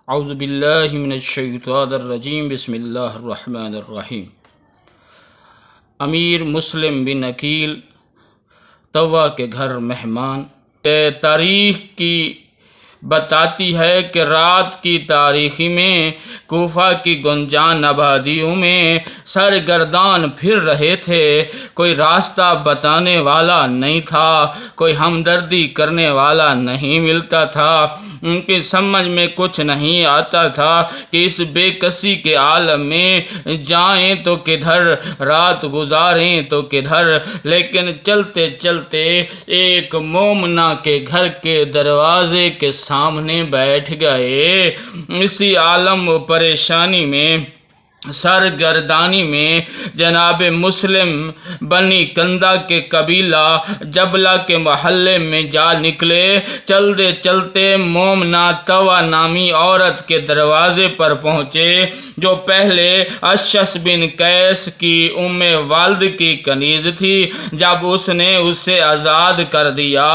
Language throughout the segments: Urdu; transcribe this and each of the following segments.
اعوذ باللہ من الشیطان الرجیم بسم اللہ الرحمن الرحیم۔ امیر مسلم بن عقیل طوّا کے گھر مہمان۔ تاریخ کی بتاتی ہے کہ رات کی تاریکی میں کوفہ کی گنجان آبادیوں میں سرگردان پھر رہے تھے۔ کوئی راستہ بتانے والا نہیں تھا، کوئی ہمدردی کرنے والا نہیں ملتا تھا۔ ان کی سمجھ میں کچھ نہیں آتا تھا کہ اس بے کسی کے عالم میں جائیں تو کدھر، رات گزاریں تو کدھر۔ لیکن چلتے چلتے ایک مومنہ کے گھر کے دروازے کے سامنے بیٹھ گئے۔ اسی عالم و پریشانی میں، سرگردانی میں جناب مسلم بنی کندہ کے قبیلہ جبلہ کے محلے میں جا نکلے۔ چلتے چلتے مومنہ طوّا نامی عورت کے دروازے پر پہنچے، جو پہلے اشعث بن قیس کی ام والد کی کنیز تھی۔ جب اس نے اسے آزاد کر دیا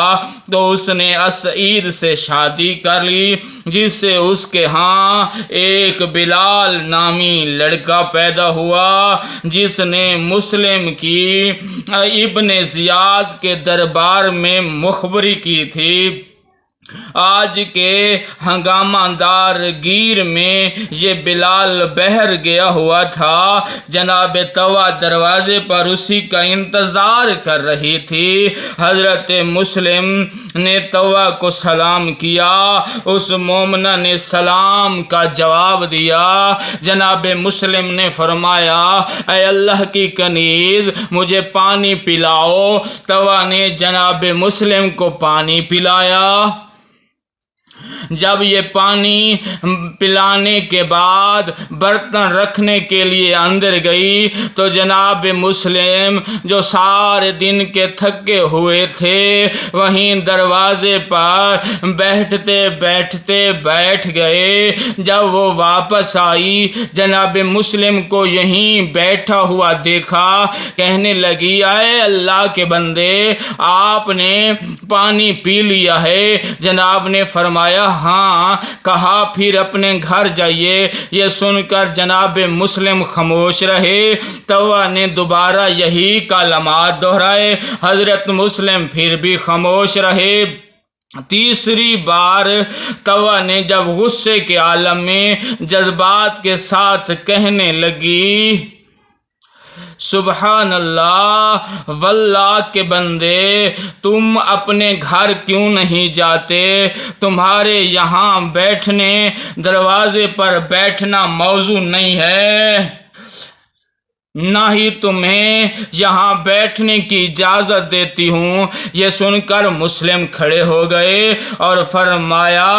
تو اس نے اسعید سے شادی کر لی، جس سے اس کے ہاں ایک بلال نامی لڑکا پیدا ہوا، جس نے مسلم کی ابن زیاد کے دربار میں مخبری کی تھی۔ آج کے ہنگامہ دار گیر میں یہ بلال بہر گیا ہوا تھا۔ جناب طوّا دروازے پر اسی کا انتظار کر رہی تھی۔ حضرت مسلم نے طوّا کو سلام کیا، اس مومنہ نے سلام کا جواب دیا۔ جناب مسلم نے فرمایا، اے اللہ کی کنیز، مجھے پانی پلاؤ۔ طوّا نے جناب مسلم کو پانی پلایا۔ جب یہ پانی پلانے کے بعد برتن رکھنے کے لیے اندر گئی تو جناب مسلم، جو سارے دن کے تھکے ہوئے تھے، وہیں دروازے پر بیٹھتے بیٹھتے بیٹھ گئے۔ جب وہ واپس آئی، جناب مسلم کو یہیں بیٹھا ہوا دیکھا، کہنے لگی، اے اللہ کے بندے، آپ نے پانی پی لیا ہے؟ جناب نے فرمایا، ہاں۔ کہا، پھر اپنے گھر جائیے۔ یہ سن کر جناب مسلم خاموش رہے۔ طوّا نے دوبارہ یہی کلمات دہرائے، حضرت مسلم پھر بھی خاموش رہے۔ تیسری بار طوّا نے جب غصے کے عالم میں جذبات کے ساتھ کہنے لگی، سبحان اللہ، واللہ کے بندے، تم اپنے گھر کیوں نہیں جاتے؟ تمہارے یہاں بیٹھنے، دروازے پر بیٹھنا موضوع نہیں ہے، نہ ہی تمہیں یہاں بیٹھنے کی اجازت دیتی ہوں۔ یہ سن کر مسلم کھڑے ہو گئے اور فرمایا،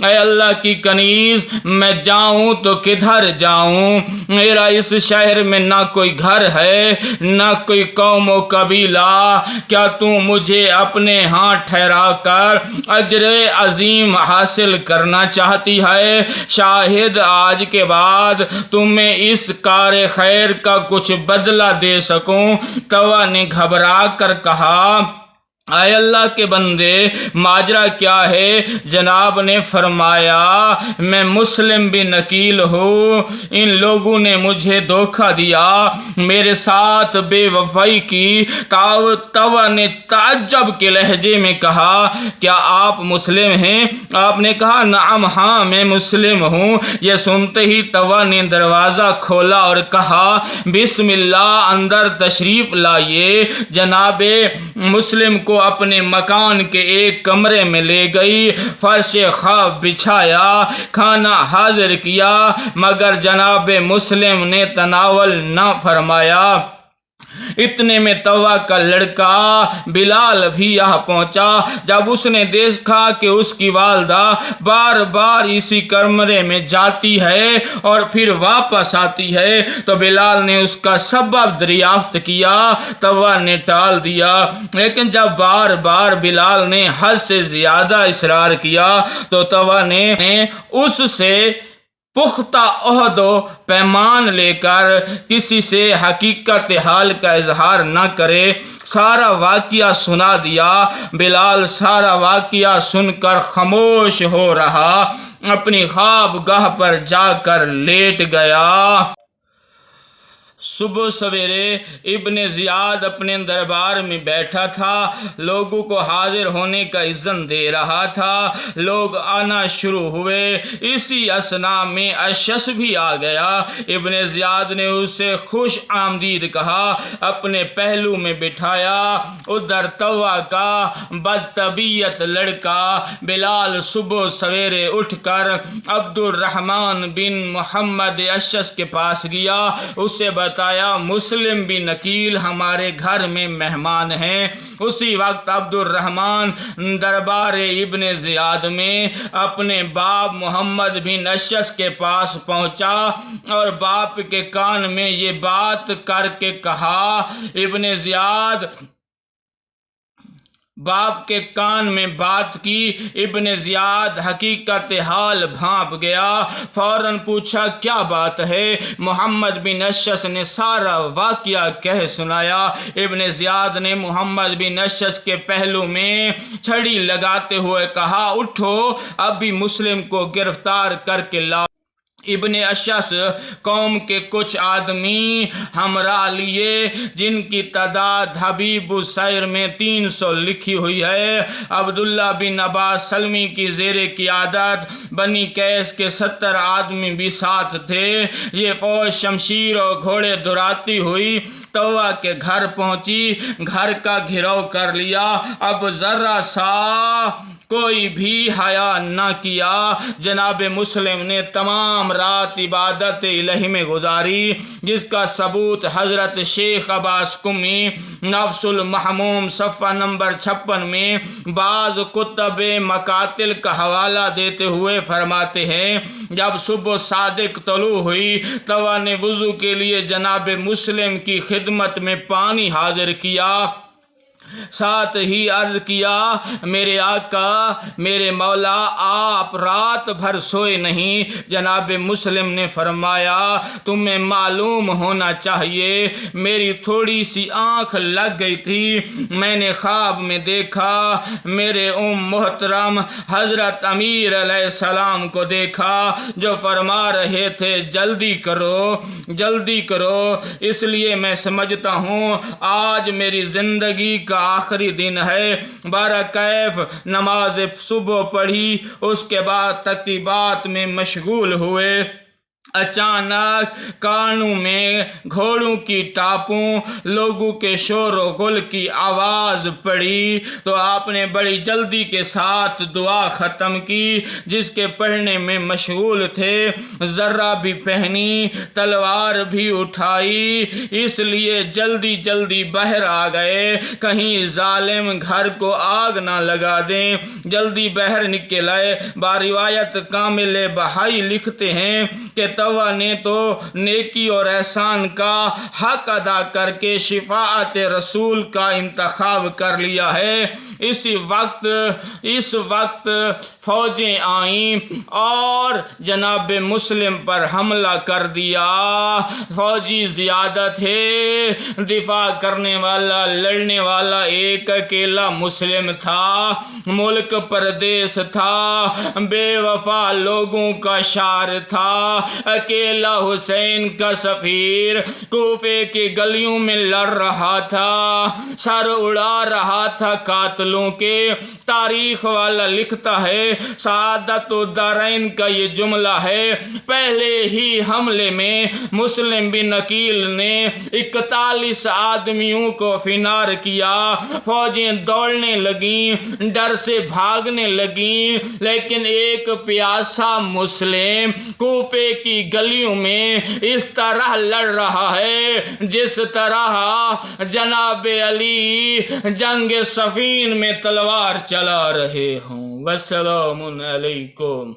اے اللہ کی کنیز، میں جاؤں تو کدھر جاؤں؟ میرا اس شہر میں نہ کوئی گھر ہے، نہ کوئی قوم و قبیلہ۔ کیا تم مجھے اپنے ہاں ٹھہرا کر اجر عظیم حاصل کرنا چاہتی ہے؟ شاید آج کے بعد تمہیں اس کار خیر کا کچھ بدلہ دے سکوں۔ طوّا نے گھبرا کر کہا، اے اللہ کے بندے، ماجرا کیا ہے؟ جناب نے فرمایا، میں مسلم بن عقیل ہوں، ان لوگوں نے مجھے دھوکہ دیا، میرے ساتھ بے وفائی کی۔ طوّا نے تعجب کے لہجے میں کہا، کیا آپ مسلم ہیں؟ آپ نے کہا، نعم، ہاں میں مسلم ہوں۔ یہ سنتے ہی طوّا نے دروازہ کھولا اور کہا، بسم اللہ، اندر تشریف لائیے۔ جناب مسلم کو اپنے مکان کے ایک کمرے میں لے گئی، فرش خواب بچھایا، کھانا حاضر کیا، مگر جناب مسلم نے تناول نہ فرمایا۔ اتنے میں طوّا کا لڑکا بلال بھی یہاں پہنچا۔ جب اس نے دیکھا کہ اس کی والدہ بار بار اسی کمرے میں جاتی ہے اور پھر واپس آتی ہے تو بلال نے اس کا سبب دریافت کیا۔ طوّا نے ٹال دیا، لیکن جب بار بار بلال نے حد سے زیادہ اصرار کیا تو طوّا نے اس سے پختہ عہد و پیمان لے کر کسی سے حقیقت حال کا اظہار نہ کرے، سارا واقعہ سنا دیا۔ بلال سارا واقعہ سن کر خاموش ہو رہا۔ اپنی خواب گاہ پر جا کر لیٹ گیا۔ صبح سویرے ابن زیاد اپنے دربار میں بیٹھا تھا، لوگوں کو حاضر ہونے کا اذن دے رہا تھا، لوگ آنا شروع ہوئے۔ اسی اثناء میں اشعث بھی آ گیا۔ ابن زیاد نے اسے خوش آمدید کہا، اپنے پہلو میں بٹھایا۔ ادھر طوع کا بدطبیعت لڑکا بلال صبح سویرے اٹھ کر عبد الرحمن بن محمد اشعث کے پاس گیا، اسے بتایا مسلم بن عقیل ہمارے گھر میں مہمان ہیں۔ اسی وقت عبد الرحمن دربار ابن زیاد میں اپنے باپ محمد بن اشعث کے پاس پہنچا اور باپ کے کان میں یہ بات کر کے کہا۔ ابن زیاد باپ کے کان میں بات کی۔ ابن زیاد حقیقت حال بھانپ گیا، فوراً پوچھا کیا بات ہے؟ محمد بن اشعث نے سارا واقعہ کہہ سنایا۔ ابن زیاد نے محمد بن اشعث کے پہلو میں چھڑی لگاتے ہوئے کہا، اٹھو، ابھی مسلم کو گرفتار کر کے لاؤ۔ ابن اشعث قوم کے کچھ آدمی ہمراہ لیے، جن کی تعداد حبیب السیر میں 300 لکھی ہوئی ہے۔ عبداللہ بن عباس سلمی کی زیر قیادت بنی قیس کے 70 آدمی بھی ساتھ تھے۔ یہ فوج شمشیر اور گھوڑے دوڑاتی ہوئی طوع کے گھر پہنچی، گھر کا گھیراؤ کر لیا۔ اب ذرا سا کوئی بھی حیا نہ کیا۔ جناب مسلم نے تمام رات عبادت الہی میں گزاری، جس کا ثبوت حضرت شیخ عباس قمی نفس المحموم صفحہ نمبر 56 میں بعض کتب مقاتل کا حوالہ دیتے ہوئے فرماتے ہیں، جب صبح صادق طلوع ہوئی، طوع نے وضو کے لیے جناب مسلم کی خدمت میں پانی حاضر کیا، ساتھ ہی عرض کیا، میرے آقا، میرے مولا، آپ رات بھر سوئے نہیں؟ جناب مسلم نے فرمایا، تمہیں معلوم ہونا چاہیے، میری تھوڑی سی آنکھ لگ گئی تھی، میں نے خواب میں دیکھا، میرے محترم حضرت امیر علیہ السلام کو دیکھا، جو فرما رہے تھے جلدی کرو جلدی کرو، اس لیے میں سمجھتا ہوں آج میری زندگی کا آخری دن ہے۔ بارہ کیف نماز صبح پڑھی، اس کے بعد تقریبات میں مشغول ہوئے۔ اچانک کانوں میں گھوڑوں کی ٹاپوں، لوگوں کے شور و غل کی آواز پڑی تو آپ نے بڑی جلدی کے ساتھ دعا ختم کی، جس کے پڑھنے میں مشغول تھے۔ ذرہ بھی پہنی، تلوار بھی اٹھائی، اس لیے جلدی جلدی باہر آ گئے، کہیں ظالم گھر کو آگ نہ لگا دیں۔ جلدی باہر نکل آئے۔ باروایت کامل بہائی لکھتے ہیں کہ طوع نے تو نیکی اور احسان کا حق ادا کر کے شفاعت رسول کا انتخاب کر لیا ہے۔ اس وقت فوجیں آئیں اور جناب مسلم پر حملہ کر دیا۔ فوجی زیادہ تھے، دفاع کرنے والا، لڑنے والا ایک اکیلا مسلم تھا، ملک پردیس تھا، بے وفا لوگوں کا شار تھا، اکیلا حسین کا سفیر کوفے کی گلیوں میں لڑ رہا تھا، سر اڑا رہا تھا قاتلوں کے۔ تاریخ والا لکھتا ہے، سعادت الدارین کا یہ جملہ ہے، پہلے ہی حملے میں مسلم بن عقیل نے 41 آدمیوں کو فنار کیا۔ فوجیں دوڑنے لگیں، ڈر سے بھاگنے لگیں، لیکن ایک پیاسا مسلم کوفے کی گلیوں میں اس طرح لڑ رہا ہے جس طرح جناب علی جنگ صفین میں تلوار چلا رہے ہوں۔ والسلام علیکم۔